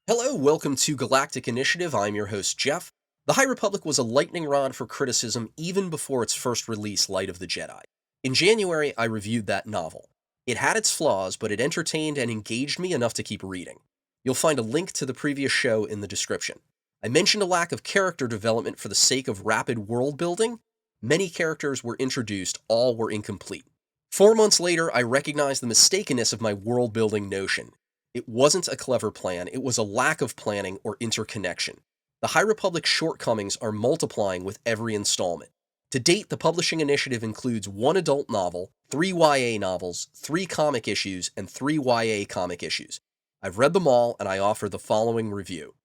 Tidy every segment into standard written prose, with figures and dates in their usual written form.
Hello, welcome to Galactic Initiative. I'm your host, Jeff. The High Republic was a lightning rod for criticism even before its first release, Light of the Jedi. In January, I reviewed that novel. It had its flaws, but it entertained and engaged me enough to keep reading. You'll find a link to the previous show in the description. I mentioned a lack of character development for the sake of rapid world building. Many characters were introduced, all were incomplete. 4 months later, I recognized the mistakenness of my world building notion. It wasn't a clever plan, it was a lack of planning or interconnection. The High Republic's shortcomings are multiplying with every installment. To date, the publishing initiative includes 1 adult novel, 3 YA novels, 3 comic issues, and 3 YA comic issues. I've read them all, and I offer the following review.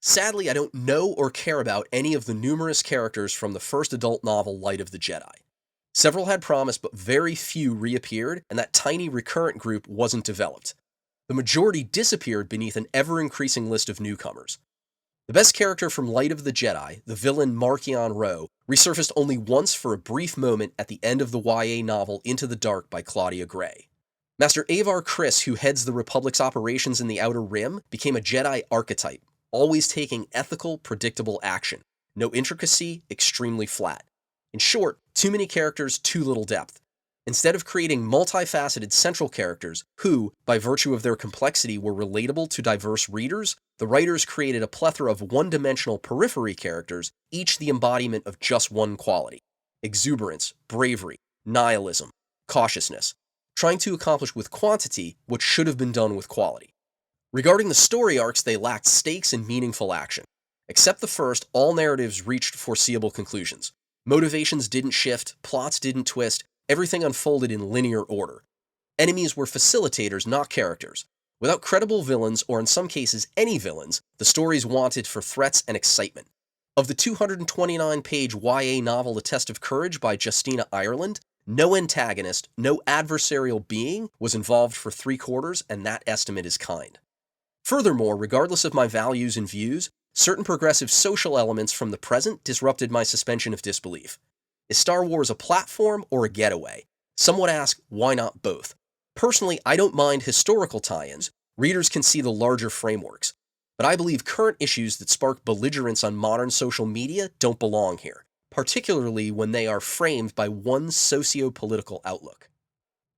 Sadly, I don't know or care about any of the numerous characters from the first adult novel, Light of the Jedi. Several had promise, but very few reappeared, and that tiny recurrent group wasn't developed. The majority disappeared beneath an ever-increasing list of newcomers. The best character from Light of the Jedi, the villain Marchion Ro, resurfaced only once for a brief moment at the end of the YA novel Into the Dark by Claudia Gray. Master Avar Kriss, who heads the Republic's operations in the Outer Rim, became a Jedi archetype, always taking ethical, predictable action. No intricacy, extremely flat. In short, too many characters, too little depth. Instead of creating multifaceted central characters who, by virtue of their complexity, were relatable to diverse readers, the writers created a plethora of one-dimensional periphery characters, each the embodiment of just one quality: exuberance, bravery, nihilism, cautiousness, trying to accomplish with quantity what should have been done with quality. Regarding the story arcs, they lacked stakes and meaningful action. Except the first, all narratives reached foreseeable conclusions. Motivations didn't shift, plots didn't twist, everything unfolded in linear order. Enemies were facilitators, not characters. Without credible villains, or in some cases any villains, the stories wanted for threats and excitement. Of the 229-page YA novel A Test of Courage by Justina Ireland, no antagonist, no adversarial being was involved for 3/4, and that estimate is kind. Furthermore, regardless of my values and views, certain progressive social elements from the present disrupted my suspension of disbelief. Is Star Wars a platform or a getaway? Some would ask, why not both? Personally, I don't mind historical tie-ins. Readers can see the larger frameworks. But I believe current issues that spark belligerence on modern social media don't belong here, particularly when they are framed by one socio-political outlook.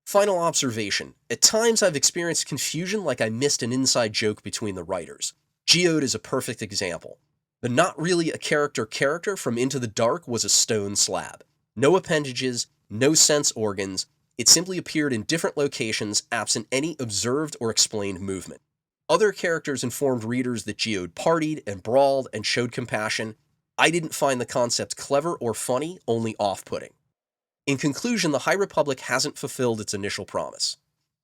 Final observation. At times I've experienced confusion like I missed an inside joke between the writers. Geode is a perfect example. The not really a character from Into the Dark was a stone slab. No appendages, no sense organs. It simply appeared in different locations, absent any observed or explained movement. Other characters informed readers that Geode partied and brawled and showed compassion. I didn't find the concept clever or funny, only off-putting. In conclusion, the High Republic hasn't fulfilled its initial promise.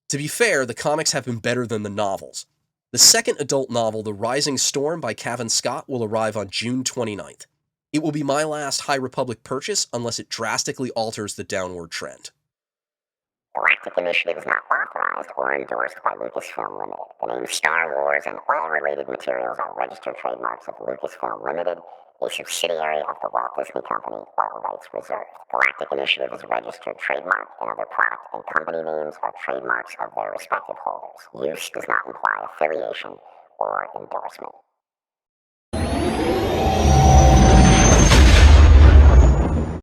To be fair, the comics have been better than the novels. The second adult novel, The Rising Storm by Cavan Scott, will arrive on June 29th. It will be my last High Republic purchase unless it drastically alters the downward trend. Galactic Initiative is not authorized or endorsed by Lucasfilm Limited. The name Star Wars and all related materials are registered trademarks of Lucasfilm Limited, a subsidiary of the Walt Disney Company, all rights reserved. Galactic Initiative is a registered trademark, and other product and company names are trademarks of their respective holders. Use does not imply affiliation or endorsement.